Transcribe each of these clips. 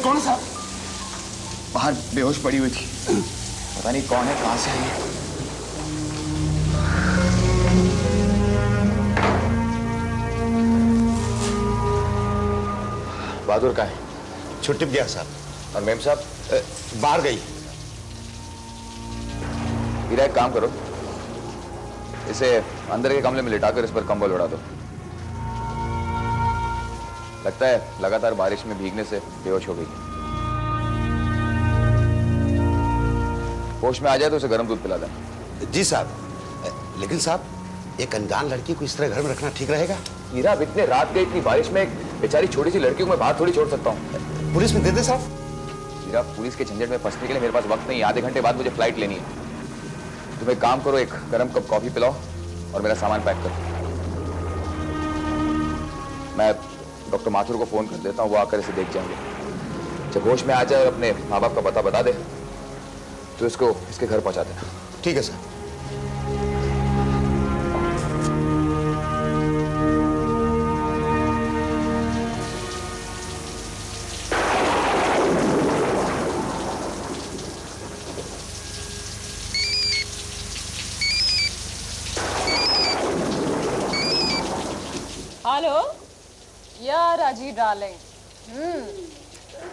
कौन साहब? बाहर बेहोश पड़ी हुई थी, पता नहीं कौन है, कहां से आई है। बहादुर कहाँ है? छुट्टी पे गया साहब। और मेम साहब? बाहर गई। हीरा, एक काम करो, इसे अंदर के कमरे में लिटाकर इस पर कंबल उड़ा दो। लगता है लगातार बारिश में भीगने से बेहोश हो गई। होश में आ जाए तो उसे गर्म दूध पिला देना। जी साहब। लेकिन साहब, एक अनजान लड़की को इस तरह घर में रखना ठीक रहेगा? हीरा, अब इतने रात गई, इतनी बारिश में एक बेचारी छोटी सी लड़की को मैं बाहर थोड़ी छोड़ सकता हूँ। पुलिस में दे दे साहब। हीरा, पुलिस के झंझट में फंसने के लिए मेरे पास वक्त नहीं है। आधे घंटे बाद मुझे फ्लाइट लेनी है। तुम एक काम करो, एक गर्म कप कॉफी पिलाओ और मेरा सामान पैक करो। मैं डॉक्टर माथुर को फोन कर देता हूँ, वो आकर इसे देख जाएंगे। जब होश में आ जाए और अपने माँ बाप का पता बता दे तो इसको इसके घर पहुंचा देना। ठीक है सर। हेलो यार राजीव डार्लिंग,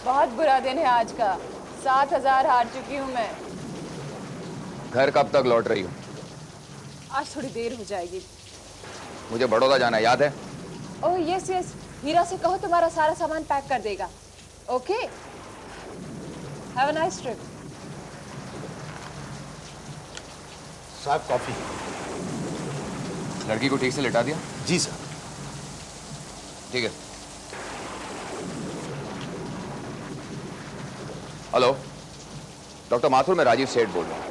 बहुत बुरा दिन है आज का। 7,000 हार चुकी हूँ मैं। घर कब तक लौट रही हो? आज थोड़ी देर हो जाएगी। मुझे बड़ौदा जाना है, याद है? ओह यस यस, हीरा से कहो तुम्हारा सारा सामान पैक कर देगा। Okay, have a nice trip. साहब कॉफी। लड़की को ठीक से लिटा दिया? जी सर। ठीक है। हेलो डॉक्टर माथुर, मैं राजीव सेठ बोल रहा हूँ।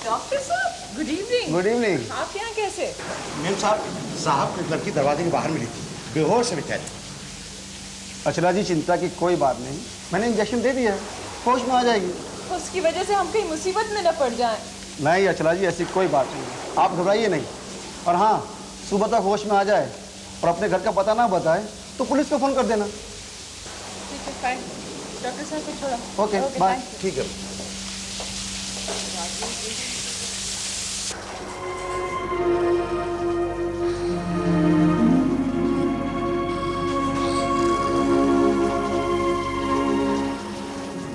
डॉक्टर साहब, गुड इवनिंग। Good evening. आप यहाँ कैसे? मैम साहब को एक लड़की दरवाजे के बाहर मिली थी, बेहोश है बेचारी। अचला जी, चिंता की कोई बात नहीं, मैंने इंजेक्शन दे दिया है, होश में आ जाएगी। उसकी वजह से हम कहीं मुसीबत में न पड़ जाएं। नहीं अचला जी, ऐसी कोई बात नहीं, आप घबराइए नहीं। और हाँ, सुबह तक होश में आ जाए और अपने घर का पता ना बताए तो पुलिस को फोन कर देना। ठीक है, फाइन। डॉक्टर साहब को छोड़ो। Okay, bye. ठीक है।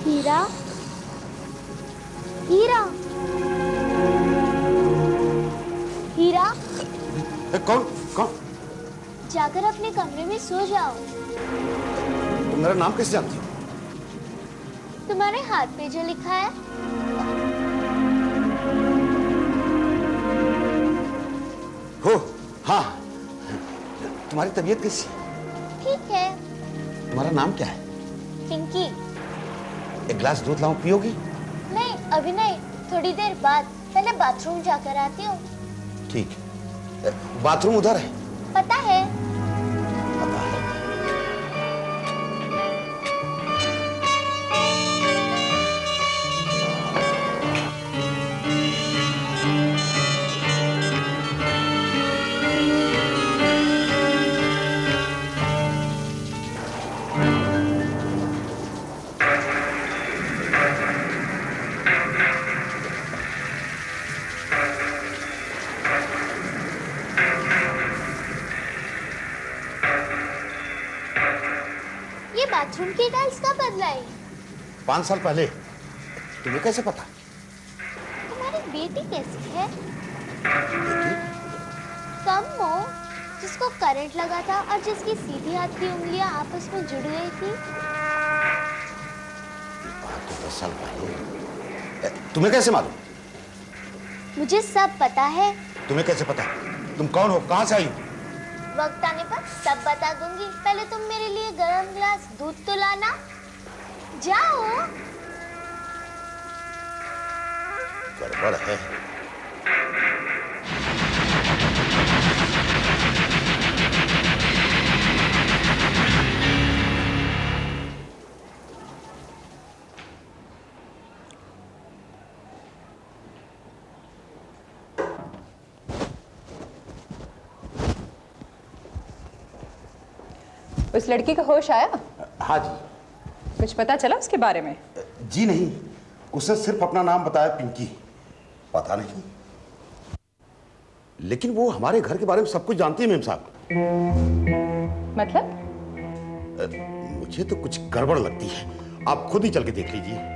हीरा, हीरा, हीरा, कौन कौन? जाकर अपने कमरे में सो जाओ। तुम मेरा नाम कैसे जानती हो? तुम्हारे हाथ पे जो लिखा है। हो, हाँ। तुम्हारी तबीयत कैसी है? ठीक है। तुम्हारा नाम क्या है? पिंकी। एक गिलास दूध लाऊं, पियोगी? नहीं अभी नहीं, थोड़ी देर बाद। पहले बाथरूम जाकर आती हूँ। ठीक है। बाथरूम उधर है। पता है। पता है। बाथरूम की टाइल्स कब बदलाई? 5 साल पहले। तुम्हें कैसे पता? तुम्हारी बेटी कैसी है? बेटी? कम हो, जिसको करंट लगा था और जिसकी सीधी हाथ की उंगलियां आपस में जुड़ गई थी। बात तो 10 साल पहले। तुम्हें कैसे मालूम? मुझे सब पता है। तुम्हें कैसे पता? तुम कौन हो, कहां से आई हो? वक्त आने पर सब बता दूंगी। पहले तुम मेरे लिए गरम गिलास दूध तो लाना। जाओ। गड़बड़ है। उस लड़की का होश आया? हाँ जी, कुछ पता चला उसके बारे में? जी नहीं, उसने सिर्फ अपना नाम बताया, पिंकी। पता नहीं, लेकिन वो हमारे घर के बारे में सब कुछ जानती है मेम साहब। मतलब? मुझे तो कुछ गड़बड़ लगती है, आप खुद ही चल के देख लीजिए।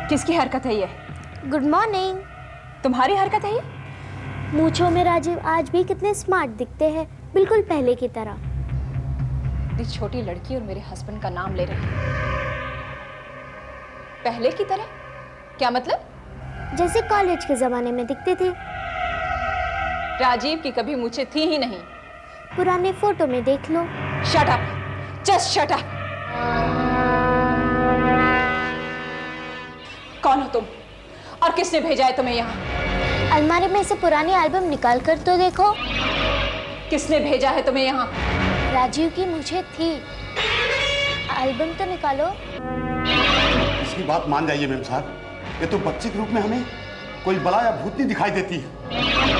किसकी हरकत है ये? Good morning. तुम्हारी हरकत है ये? मूंछों में राजीव आज भी कितने स्मार्ट दिखते हैं, बिल्कुल पहले की तरह। इतनी छोटी लड़की और मेरे हस्बैंड का नाम ले रही है। पहले की तरह? क्या मतलब? जैसे कॉलेज के जमाने में दिखते थे। राजीव की कभी मूछें थी ही नहीं। पुराने फोटो में देख लो। Shut up, just shut up. कौन हो तुम और किसने भेजा है तुम्हें यहाँ? अलमारी में से पुरानी एल्बम निकाल कर तो देखो। किसने भेजा है तुम्हें यहाँ? राजीव की मुझे थी। एल्बम तो निकालो। इसकी बात मान जाइए मेम साहब, ये तो बच्चे के रूप में हमें कोई बला या भूतनी दिखाई देती है।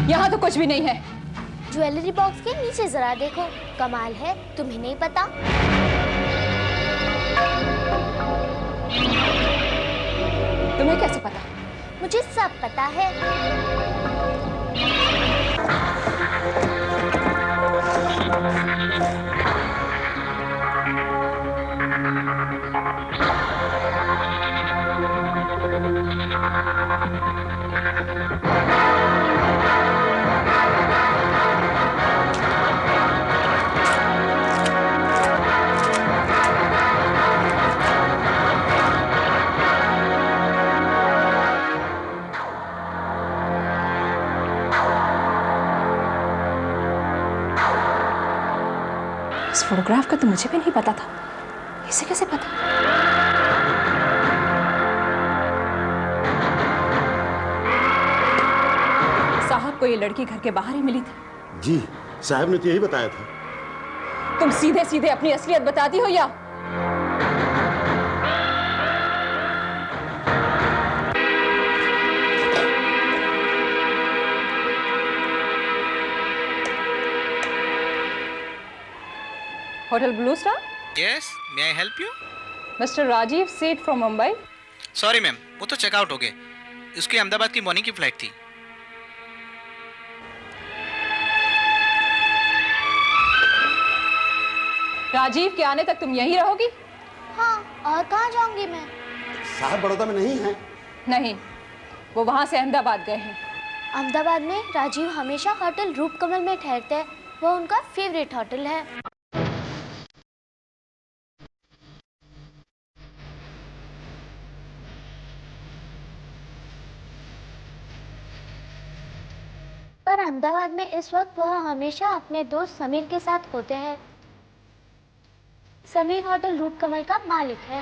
यहाँ तो कुछ भी नहीं है। ज्वेलरी बॉक्स के नीचे जरा देखो, कमाल है, तुम्हें नहीं पता? तुम्हें कैसे पता? मुझे सब पता है। इस फोटोग्राफ का तो मुझे भी नहीं पता था। इसे कैसे पता? साहब को ये लड़की घर के बाहर ही मिली थी। जी, साहब ने तो यही बताया था। तुम सीधे सीधे अपनी असलियत बताती हो या? Hotel Blue Star? Yes, may I help you? Mister Rajiv Seth from Mumbai. Sorry ma'am, वो तो चेकआउट हो गए। उसकी अहमदाबाद की मॉर्निंग की फ्लाइट थी। राजीव के आने तक तुम यहीं रहोगी? हाँ, और कहाँ जाऊंगी मैं? साहब बड़ौदा में नहीं है। नहीं, वो वहां से अहमदाबाद गए हैं। अहमदाबाद में राजीव हमेशा होटल रूप कमल में ठहरते हैं, वो उनका फेवरेट होटल है। पर अहमदाबाद में इस वक्त वह हमेशा अपने दोस्त समीर के साथ होते हैं। समीर होटल रूप कमल का मालिक है।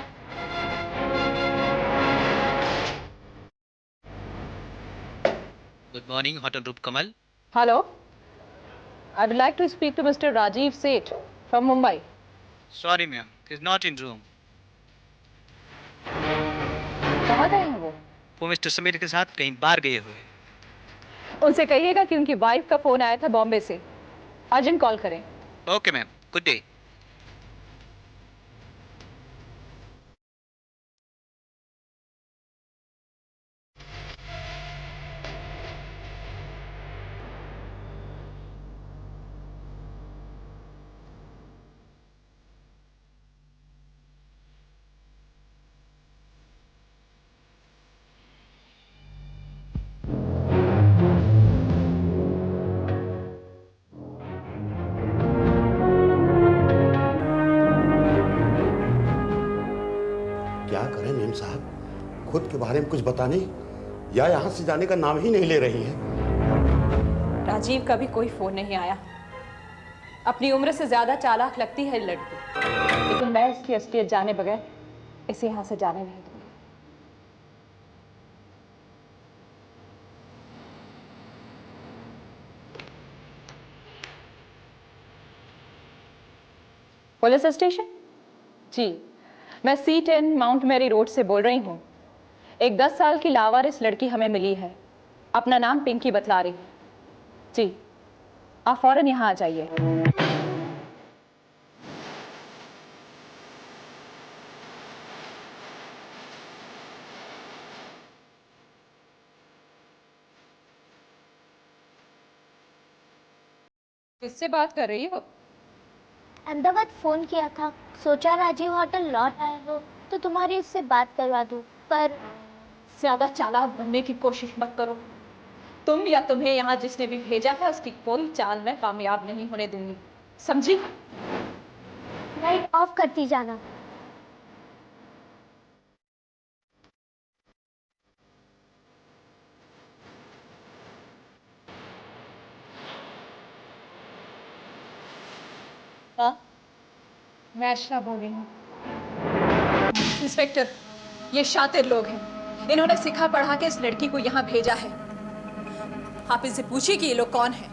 Good morning hotel Roop Kamal. Hello, I would like to speak to mister Rajiv Seth from Mumbai. Sorry ma'am, he is not in room. कहाँ गए हैं वो? वो मिस्टर समीर के साथ कहीं बाहर गए हुए। उनसे कहिएगा कि उनकी वाइफ का फोन आया था बॉम्बे से, अर्जेंट कॉल करें। Okay ma'am, good day. बारे में कुछ बताने या यहाँ से जाने का नाम ही नहीं ले रही है। राजीव का भी कोई फोन नहीं आया। अपनी उम्र से ज्यादा चालाक लगती है लड़की, लेकिन मैं इसकी असलियत जाने बगैर इसे यहाँ से जाने नहीं दूंगी। Police station? जी, मैं C10 माउंट मैरी रोड से बोल रही हूँ। एक 10 साल की लावारिस लड़की हमें मिली है। अपना नाम पिंकी बतला रही है। जी, आप फौरन यहाँ आ जाइए। किससे बात कर रही हो? अहमदाबाद फोन किया था, सोचा राजीव होटल लौट आए हो तो तुम्हारी उससे बात करवा दूं, पर ज्यादा चालाक बनने की कोशिश मत करो। तुम या तुम्हें यहाँ जिसने भी भेजा है उसकी कोई चाल में कामयाब नहीं होने दूंगी, समझी? लाइट ऑफ करती जाना। हाँ, मैं अशरा बोल रही हूँ। इंस्पेक्टर, ये शातिर लोग हैं। इन्होंने सिखा पढ़ा के इस लड़की को यहाँ भेजा है। आप इनसे पूछिए कि ये लोग कौन हैं।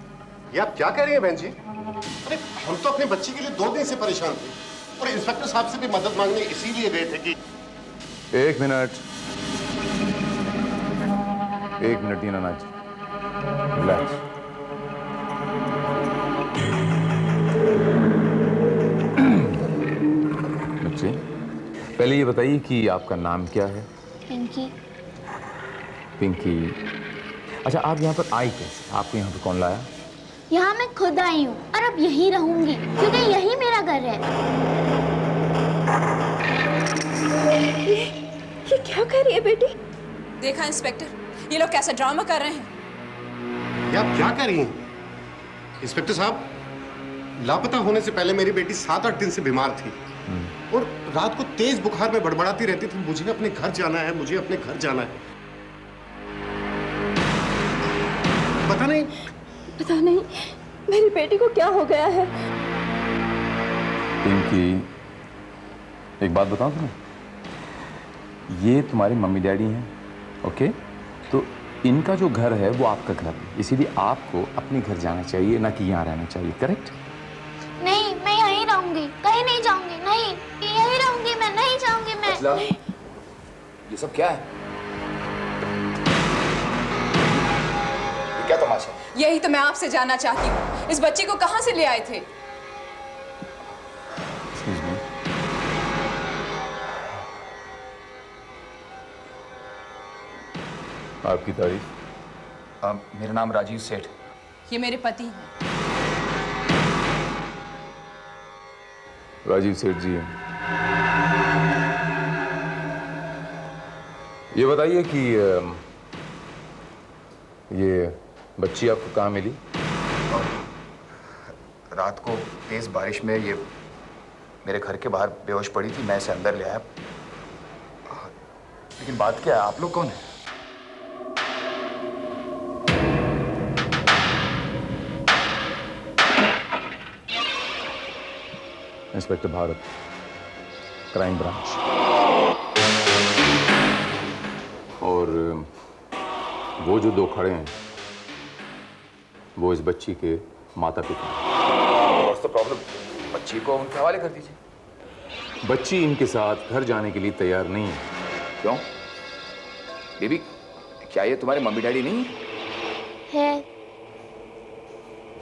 ये आप क्या कह रही हैं बहन जी? अरे हम तो अपने बच्ची के लिए 2 दिन से परेशान थे और इंस्पेक्टर साहब से भी मदद मांगने इसीलिए गए थे कि। एक मिनट दीनानाथ जी, रिलैक्स। बच्चे, पहले ये बताइए कि आपका नाम क्या है? पिंकी। पिंकी। अच्छा, आप यहाँ पर आई कैसे? आपको यहाँ पर कौन लाया? यहाँ मैं खुद आई हूँ और अब यहीं रहूंगी क्योंकि यही मेरा घर है। ये क्या कर रही है बेटी? देखा इंस्पेक्टर, ये लोग कैसे ड्रामा कर रहे हैं। ये आप क्या कर रही हैं? इंस्पेक्टर साहब, लापता होने से पहले मेरी बेटी 7-8 दिन से बीमार थी और रात को तेज बुखार में बड़बड़ाती रहती थी। मुझे अपने घर जाना है, मुझे अपने घर जाना है। पता नहीं मेरी बेटी को क्या हो गया है। पिंकी, एक बात बताऊं तुम्हें, ये तुम्हारी मम्मी डैडी हैं, ओके? तो इनका जो घर है वो आपका घर है, इसीलिए आपको अपने घर जाना चाहिए, ना कि यहाँ रहना चाहिए, करेक्ट? नहीं, मैं यहीं रहूंगी, कहीं नहीं जाऊंगी। नहीं, यहीं रहूंगी, मैं नहीं जाऊंगी। मैं ये सब क्या है? ये क्या तमाशा? यही तो मैं आपसे जानना चाहती हूँ, इस बच्ची को कहाँ से ले आए थे? Excuse me. आपकी तारीफ? मेरा नाम राजीव सेठ। ये मेरे पति हैं। राजीव सेठ जी हैं। ये बताइए कि ये बच्ची आपको कहाँ मिली? रात को तेज बारिश में ये मेरे घर के बाहर बेहोश पड़ी थी, मैं इसे अंदर ले आया। लेकिन बात क्या है, आप लोग कौन हैं? Inspector Bharat, crime branch. और वो जो 2 खड़े हैं वो इस बच्ची के माता पिता हैं। What's the problem? बच्ची को उनके हवाले कर दीजिए। बच्ची इनके साथ घर जाने के लिए तैयार नहीं है। क्यों? बेबी, क्या ये तुम्हारे मम्मी डैडी नहीं है।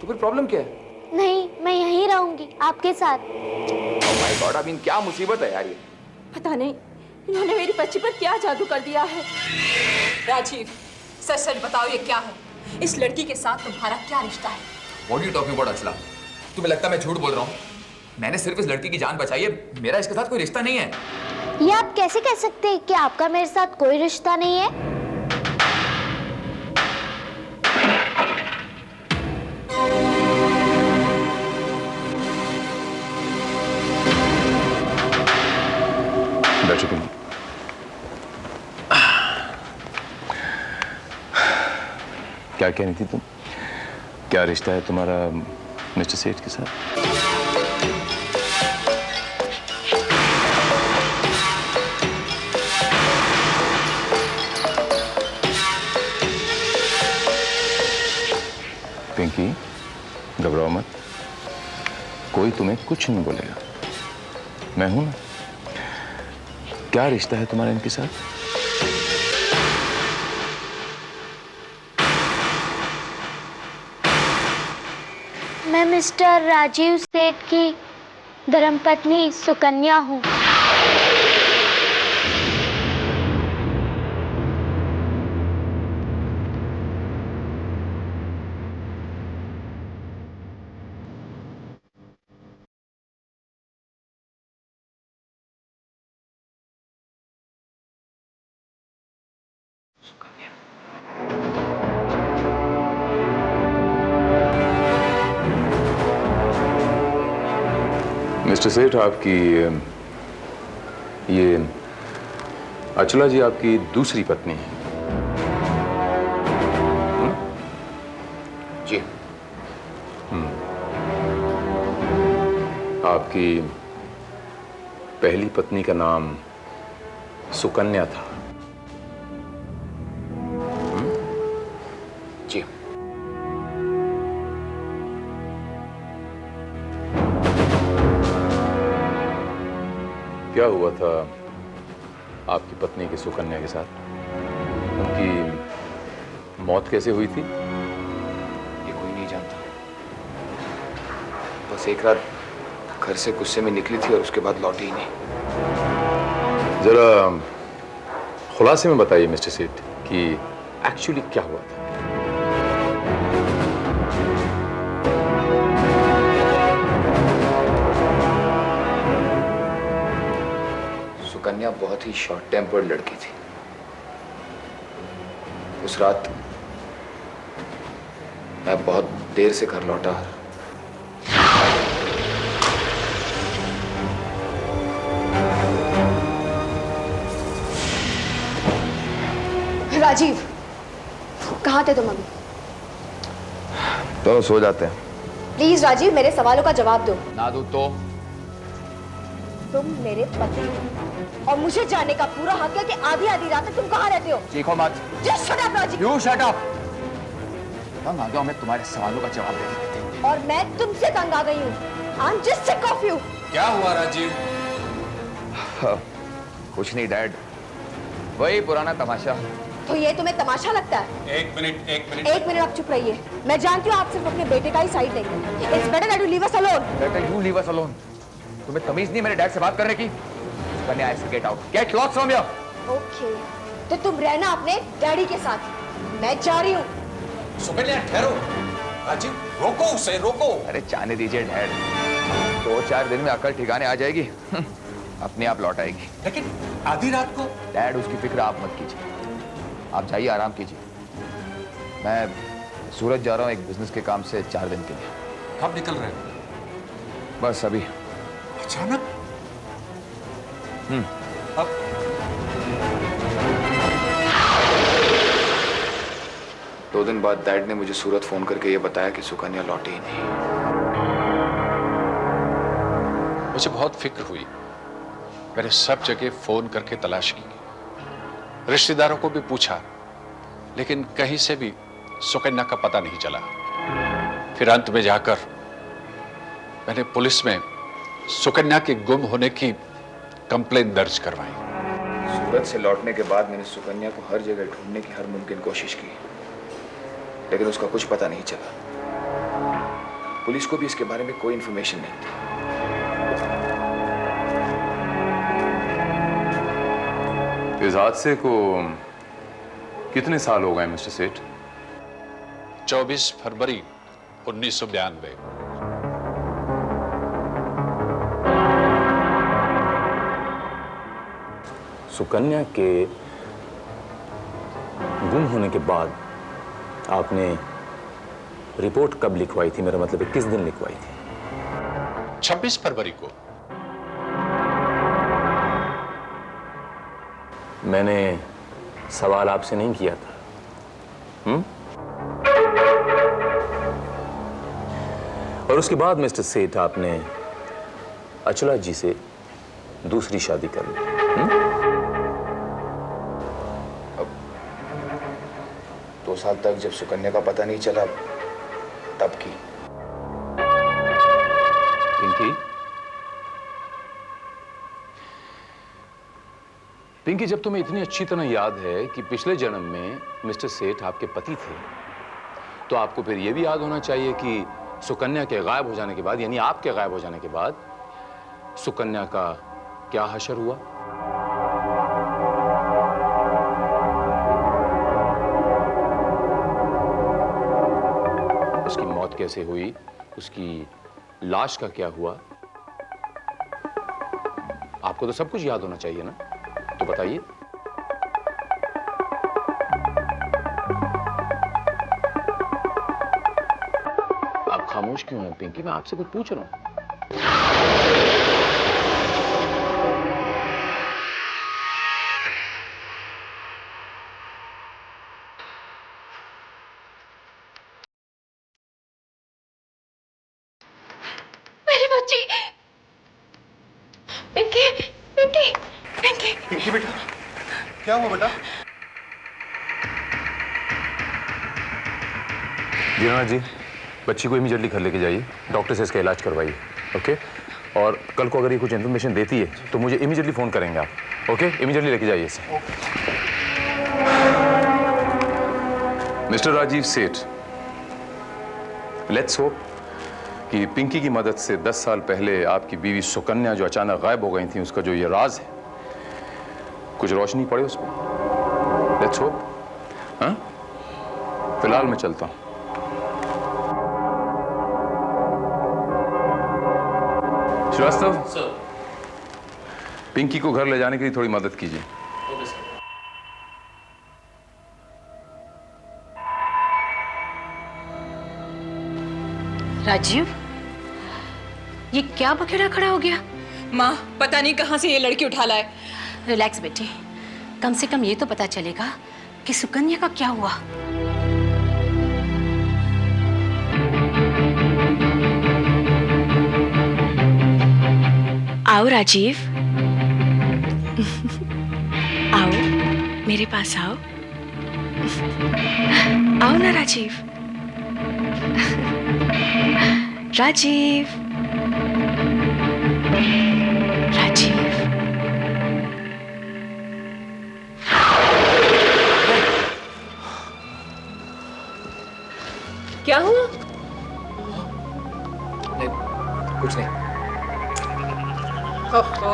तो फिर प्रॉब्लम क्या है? नहीं, मैं यहीं रहूंगी आपके साथ। Oh my God, अभी क्या मुसीबत है यार ये? पता नहीं इन्होंने मेरी बच्ची पर क्या जादू कर दिया है। राजीव, सच सच बताओ ये क्या है? इस लड़की के साथ तुम्हारा क्या रिश्ता है? What are you talking about, अचला? तुम्हें लगता है मैं झूठ बोल रहा हूँ? मैंने सिर्फ इस लड़की की जान बचाई है, मेरा इसके साथ कोई रिश्ता नहीं है। ये आप कैसे कह सकते हैं कि आपका मेरे साथ कोई रिश्ता नहीं है? क्या कह रही थी तुम? क्या रिश्ता है तुम्हारा मिस्टर सेठ के साथ? पिंकी, घबराओ मत, कोई तुम्हें कुछ नहीं बोलेगा, मैं हूं ना। क्या रिश्ता है तुम्हारा इनके साथ? मैं मिस्टर राजीव सेठ की धर्मपत्नी सुकन्या हूँ। मिस्टर सेठ, आपकी ये अचला जी आपकी दूसरी पत्नी है? जी। आपकी पहली पत्नी का नाम सुकन्या था? जी। क्या हुआ था आपकी पत्नी की सुकन्या के साथ? उनकी मौत कैसे हुई थी? ये कोई नहीं जानता। बस एक रात घर से गुस्से में निकली थी और उसके बाद लौटी ही नहीं। जरा खुलासे में बताइए मिस्टर सेठ कि एक्चुअली क्या हुआ था। सुकन्या बहुत ही शॉर्ट टेम्पर्ड लड़की थी। उस रात मैं बहुत देर से घर लौटा। राजीव, कहाँ थे तुम अभी? दोनों सो जाते हैं। प्लीज राजीव, मेरे सवालों का जवाब दो। ना दूं तो? तुम मेरे पति हो और मुझे जानने का पूरा हक है कि आधी आधी रात तक तुम कहाँ रहते हो। चीखो मत। Just shut up, Rajiv. You shut up। तंग आ गया हूं मैं तुम्हारे सवालों का जवाब देते। और मैं तुमसे तंग आ गई हूँ। I'm just sick of you। क्या हुआ राजीव? कुछ नहीं डैड, वही पुराना तमाशा। तो ये तुम्हें तमाशा लगता है? एक मिनट। एक मिनट, आप चुप रहिए। मैं जानती हूँ आप सिर्फ अपने बेटे का ही साइड लेंगे। It's better that you leave us alone। Better you leave us alone। तुम्हें तमीज नहीं मेरे डैड से बात करने की? Sukanya, I say get out। Get lost from here। Okay, तो तुम रहना अपने डैडी के साथ। मैं जा रही हूँ। सुकन्या ठहरो। राजीव, रोको उसे, रोको। अरे जाने दीजिए डैड, 2-4 दिन में अकल ठिकाने आ जाएगी। अपने आप लौट आएगी। लेकिन आधी रात को? डैड, उसकी फिक्र आप मत कीजिए, आप जाइए, आराम कीजिए। मैं सूरत जा रहा हूँ एक बिजनेस के काम से 4 दिन के लिए। कब निकल रहे हो? बस अभी। अचानक? अब 2 दिन बाद डैड ने मुझे सूरत फोन करके ये बताया कि सुकन्या लौटी ही नहीं। मुझे बहुत फिक्र हुई। मैंने सब जगह फोन करके तलाश की, रिश्तेदारों को भी पूछा, लेकिन कहीं से भी सुकन्या का पता नहीं चला। फिर अंत में जाकर मैंने पुलिस में सुकन्या के गुम होने की कंप्लेंट दर्ज करवाई। सूरत से लौटने के बाद मैंने सुकन्या को हर जगह ढूंढने की हर मुमकिन कोशिश की, लेकिन उसका कुछ पता नहीं चला। पुलिस को भी इसके बारे में कोई इंफॉर्मेशन नहीं थी। इस हादसे को कितने साल हो गए मिस्टर सेठ? 24 फरवरी 1992। सुकन्या के गुम होने के बाद आपने रिपोर्ट कब लिखवाई थी? मेरा मतलब है किस दिन लिखवाई थी? 26 फरवरी को। मैंने सवाल आपसे नहीं किया था। और उसके बाद मिस्टर सेठ आपने अचला जी से दूसरी शादी कर ली। अब 2 साल तक जब सुकन्या का पता नहीं चला तब की। पिंकी, जब तुम्हें इतनी अच्छी तरह याद है कि पिछले जन्म में मिस्टर सेठ आपके पति थे, तो आपको फिर यह भी याद होना चाहिए कि सुकन्या के गायब हो जाने के बाद, यानी आपके गायब हो जाने के बाद, सुकन्या का क्या हशर हुआ। उसकी मौत कैसे हुई, उसकी लाश का क्या हुआ, आपको तो सब कुछ याद होना चाहिए ना, तो बताइए। आप खामोश क्यों हैं पिंकी? मैं आपसे कुछ पूछ रहा हूं। मेरी बच्ची पिंकी, पिंकी, पिंकी। पिंकी बेटा, क्या हुआ बेटा? दीनानाथ जी, बच्ची को इमीडिएटली घर लेके जाइए, डॉक्टर से इसका इलाज करवाइए, ओके? और कल को अगर ये कुछ इन्फॉर्मेशन देती है तो मुझे इमीडिएटली फोन करेंगे आप, ओके? इमीडिएटली लेके जाइए इसे। मिस्टर राजीव सेठ, लेट्स होप कि पिंकी की मदद से 10 साल पहले आपकी बीवी सुकन्या जो अचानक गायब हो गई थी, उसका जो ये राज है, कुछ रोशनी पड़े उस पर। Let's hope. हाँ, फिलहाल मैं चलता हूं। श्रीवास्तव सर, पिंकी को घर ले जाने के लिए थोड़ी मदद कीजिए। Okay sir. राजीव, ये क्या बखेड़ा खड़ा हो गया? माँ, पता नहीं कहां से ये लड़की उठा लाए। रिलैक्स बेटी, कम से कम ये तो पता चलेगा कि सुकन्या का क्या हुआ। आओ राजीव, आओ मेरे पास आओ। आओ ना राजीव। राजीव, राजीव। क्या हुआ? नहीं, कुछ नहीं। ओहो।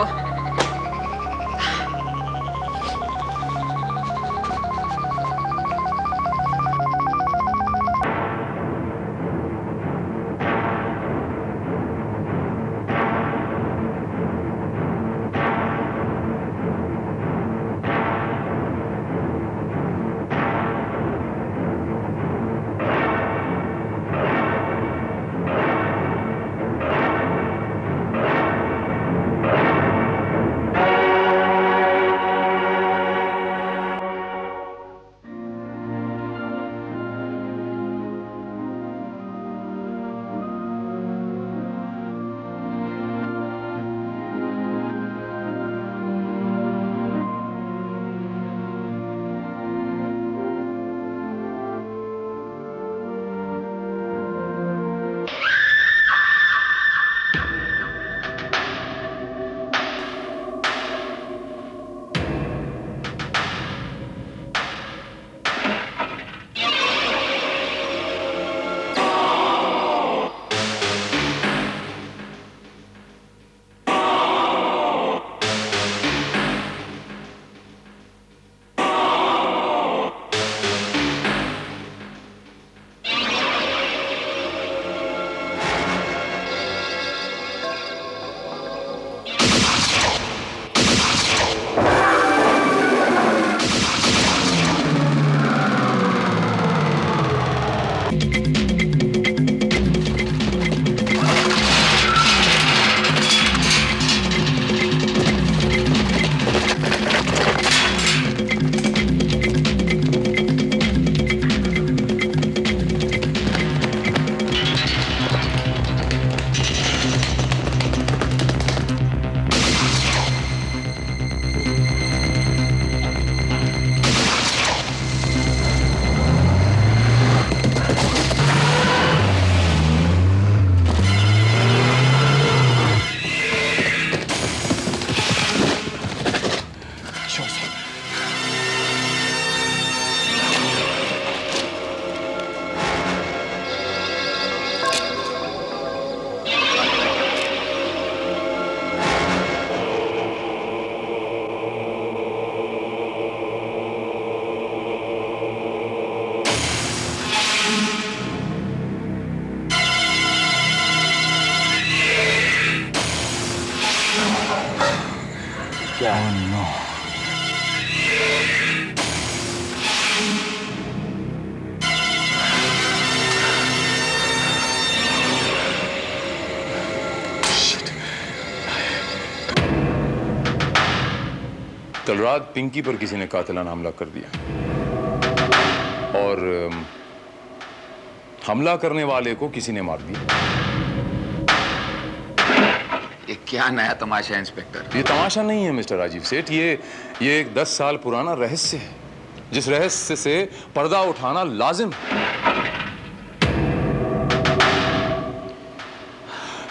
क्या नो। कल रात पिंकी पर किसी ने कातिलाना हमला कर दिया और हमला करने वाले को किसी ने मार दिया। ये क्या नया तमाशा है इंस्पेक्टर? ये तमाशा नहीं है मिस्टर राजीव सेठ, ये एक 10 साल पुराना रहस्य है, जिस रहस्य से पर्दा उठाना लाजिम है।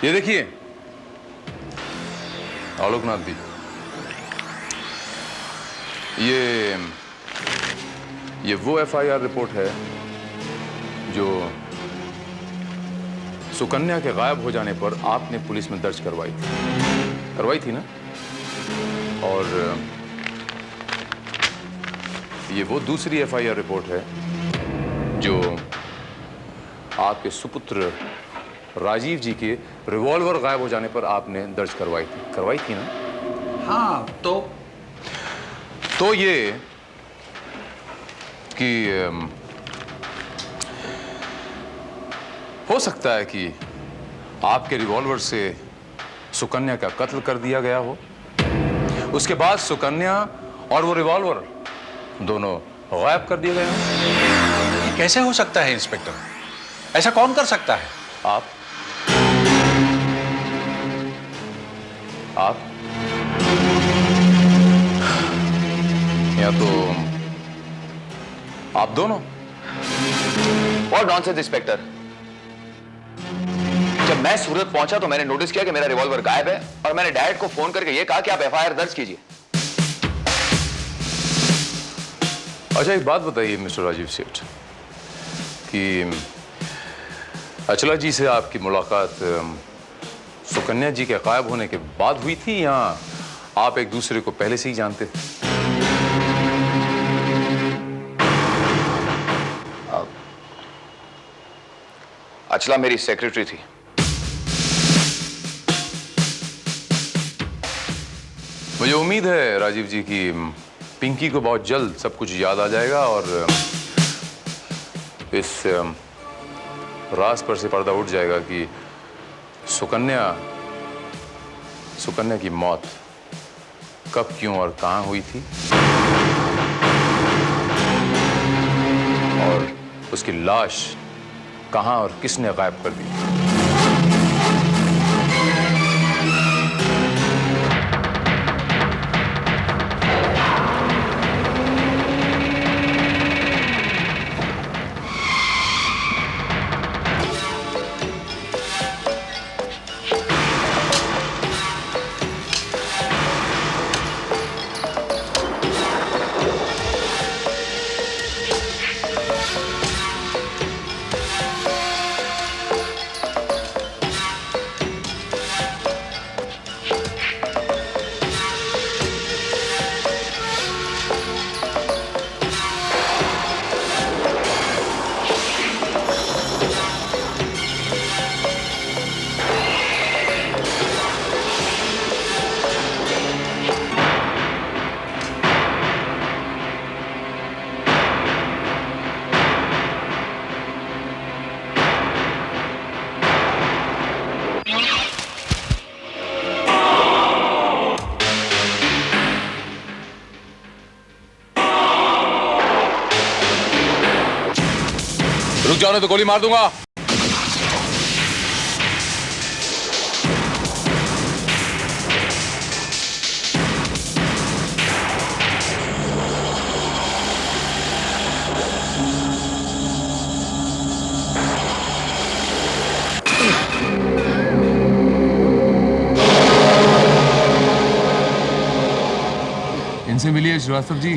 ये देखिए आलोकनाथ जी, ये वो FIR रिपोर्ट है जो सुकन्या के गायब हो जाने पर आपने पुलिस में दर्ज करवाई थी ना? और ये वो दूसरी FIR रिपोर्ट है जो आपके सुपुत्र राजीव जी के रिवॉल्वर गायब हो जाने पर आपने दर्ज करवाई थी ना? हाँ, तो ये कि हो सकता है कि आपके रिवॉल्वर से सुकन्या का कत्ल कर दिया गया हो, उसके बाद सुकन्या और वो रिवॉल्वर दोनों गायब कर दिए गए हों। ये कैसे हो सकता है इंस्पेक्टर? ऐसा कौन कर सकता है? आप या तो आप दोनों। और नॉनसेंस इंस्पेक्टर, जब मैं सूरत पहुंचा तो मैंने नोटिस किया कि मेरा रिवॉल्वर गायब है और मैंने डैड को फोन करके यह कहा कि आप FIR दर्ज कीजिए। अच्छा एक बात बताइए मिस्टर राजीव सेठ कि अचला जी से आपकी मुलाकात सुकन्या जी के गायब होने के बाद हुई थी या आप एक दूसरे को पहले से ही जानते थे? अचला मेरी सेक्रेटरी थी। मुझे उम्मीद है राजीव जी की पिंकी को बहुत जल्द सब कुछ याद आ जाएगा और इस राज पर से पर्दा उठ जाएगा कि सुकन्या की मौत कब, क्यों और कहां हुई थी और उसकी लाश कहां और किसने गायब कर दी। रुक जाओ नहीं तो गोली मार दूंगा। इनसे मिलिए श्रीवास्तव जी।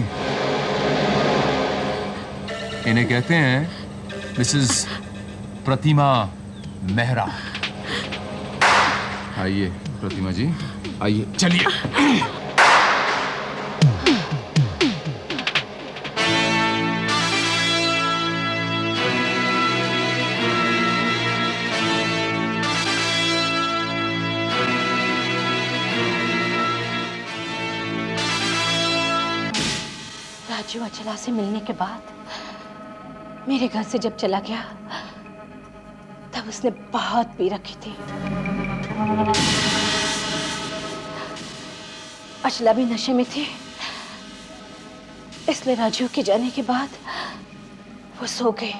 इन्हें कहते हैं मिसेस प्रतिमा मेहरा। आइए प्रतिमा जी, आइए, चलिए। राजू अचला से मिलने के बाद मेरे घर से जब चला गया तब उसने बहुत पी रखी थी। अचला भी नशे में थी, इसलिए राजू के जाने के बाद वो सो गए।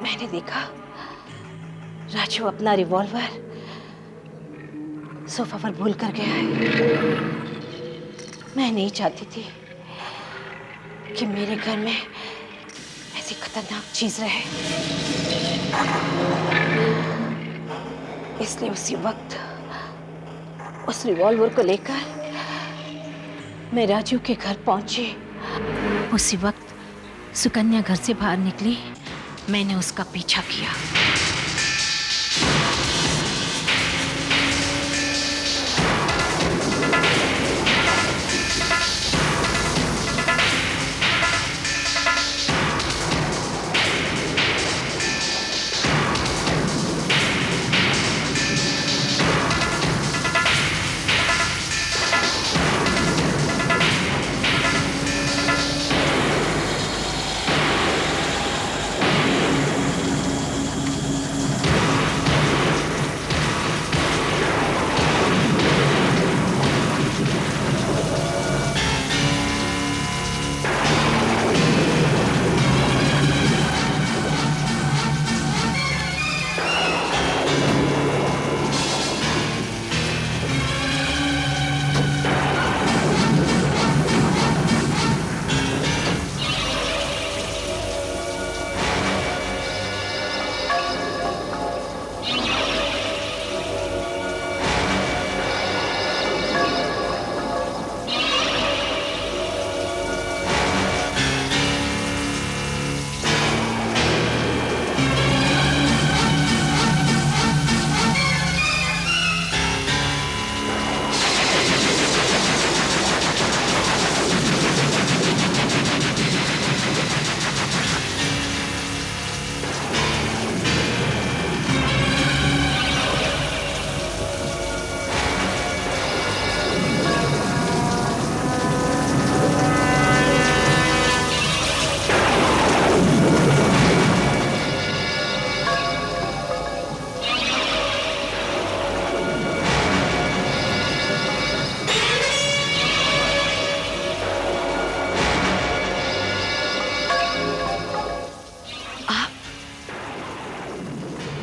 मैंने देखा राजू अपना रिवॉल्वर सोफा पर भूल कर गया है। मैं नहीं चाहती थी कि मेरे घर में ऐसी खतरनाक चीज रहे, इसलिए उसी वक्त उस रिवॉल्वर को लेकर मैं राजू के घर पहुंची। उसी वक्त सुकन्या घर से बाहर निकली, मैंने उसका पीछा किया।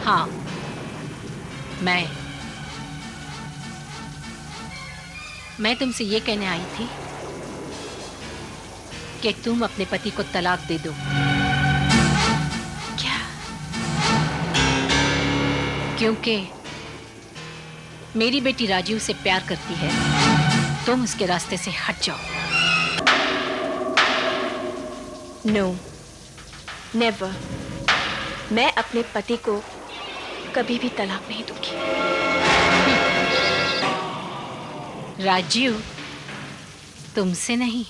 हाँ, मैं तुमसे ये कहने आई थी कि तुम अपने पति को तलाक दे दो। क्या? क्योंकि मेरी बेटी राजीव से प्यार करती है, तुम उसके रास्ते से हट जाओ। No, never. मैं अपने पति को कभी भी तलाक नहीं दूंगी। राजीव तुमसे नहीं,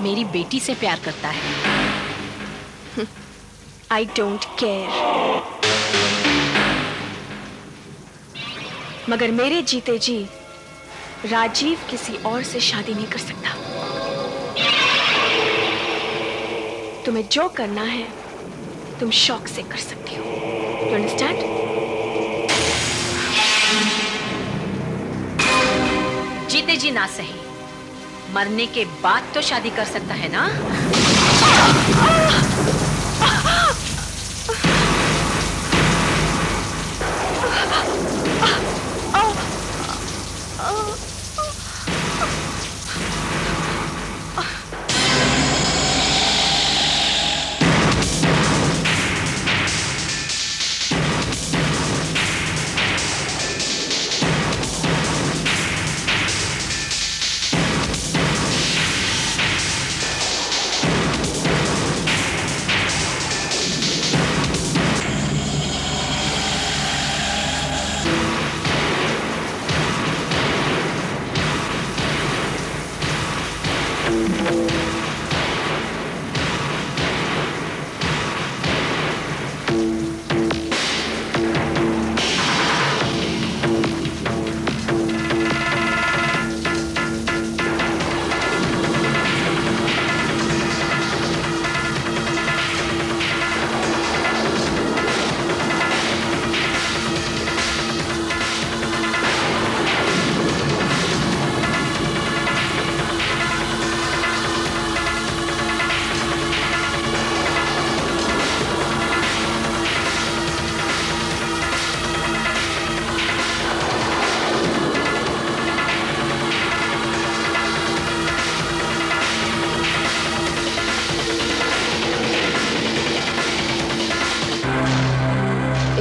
मेरी बेटी से प्यार करता है। I don't care. मगर मेरे जीते जी राजीव किसी और से शादी नहीं कर सकता। तुम्हें जो करना है तुम शौक से कर सकती हो। You understand? जीते जी ना सही, मरने के बाद तो शादी कर सकता है ना?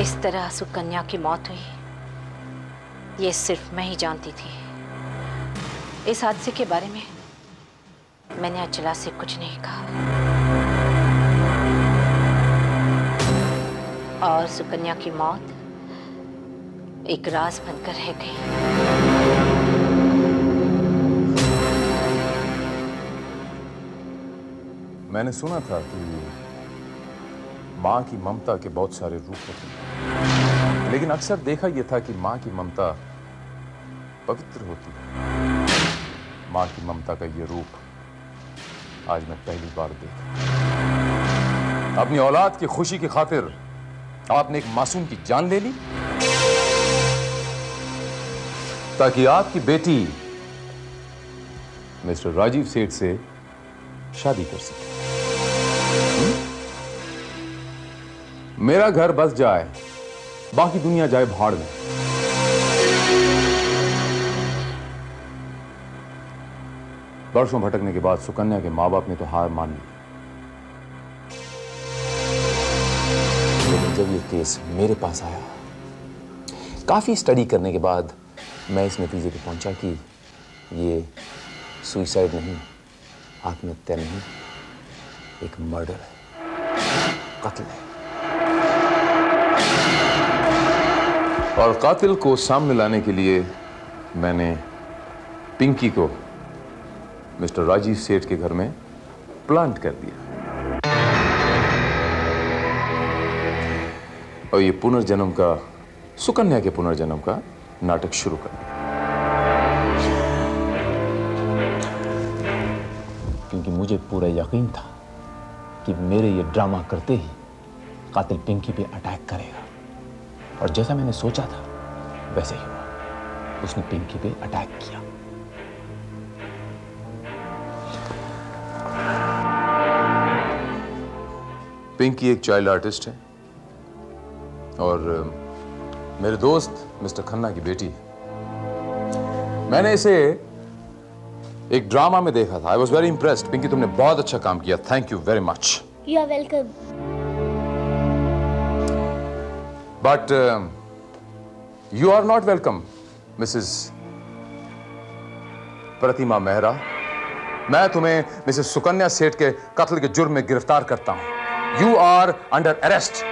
इस तरह सुकन्या की मौत हुई ये सिर्फ मैं ही जानती थी। इस हादसे के बारे में मैंने अचला से कुछ नहीं कहा और सुकन्या की मौत एक राज बनकर रह गई। मैंने सुना था कि माँ की ममता के बहुत सारे रूप होते हैं, लेकिन अक्सर देखा यह था कि माँ की ममता पवित्र होती है। माँ की ममता का यह रूप आज मैं पहली बार देखा। अपनी औलाद की खुशी की खातिर आपने एक मासूम की जान ले ली ताकि आपकी बेटी मिस्टर राजीव सेठ से शादी कर सके। मेरा घर बस जाए, बाकी दुनिया जाए भाड़ में। वर्षों भटकने के बाद सुकन्या के मां बाप ने तो हार मान ली, लेकिन जब ये केस मेरे पास आया, काफी स्टडी करने के बाद मैं इस नतीजे पे पहुंचा कि ये सुइसाइड नहीं, आत्महत्या नहीं, एक मर्डर है, कत्ल है। और कातिल को सामने लाने के लिए मैंने पिंकी को मिस्टर राजीव सेठ के घर में प्लांट कर दिया और ये पुनर्जन्म का, सुकन्या के पुनर्जन्म का नाटक शुरू कर दिया। क्योंकि मुझे पूरा यकीन था कि मेरे ये ड्रामा करते ही कातिल पिंकी पे अटैक करेगा, और जैसा मैंने सोचा था वैसे ही हुआ। उसने पिंकी पे अटैक किया। पिंकी एक चाइल्ड आर्टिस्ट है और मेरे दोस्त मिस्टर खन्ना की बेटी। मैंने इसे एक ड्रामा में देखा था। I was very impressed. Pinky, तुमने बहुत अच्छा काम किया। Thank you very much. You are welcome. But you are not welcome Mrs Pratima Mehra. मैं तुम्हें मिसेस सुकन्या सेठ के कत्ल के जुर्म में गिरफ्तार करता हूं। You are under arrest.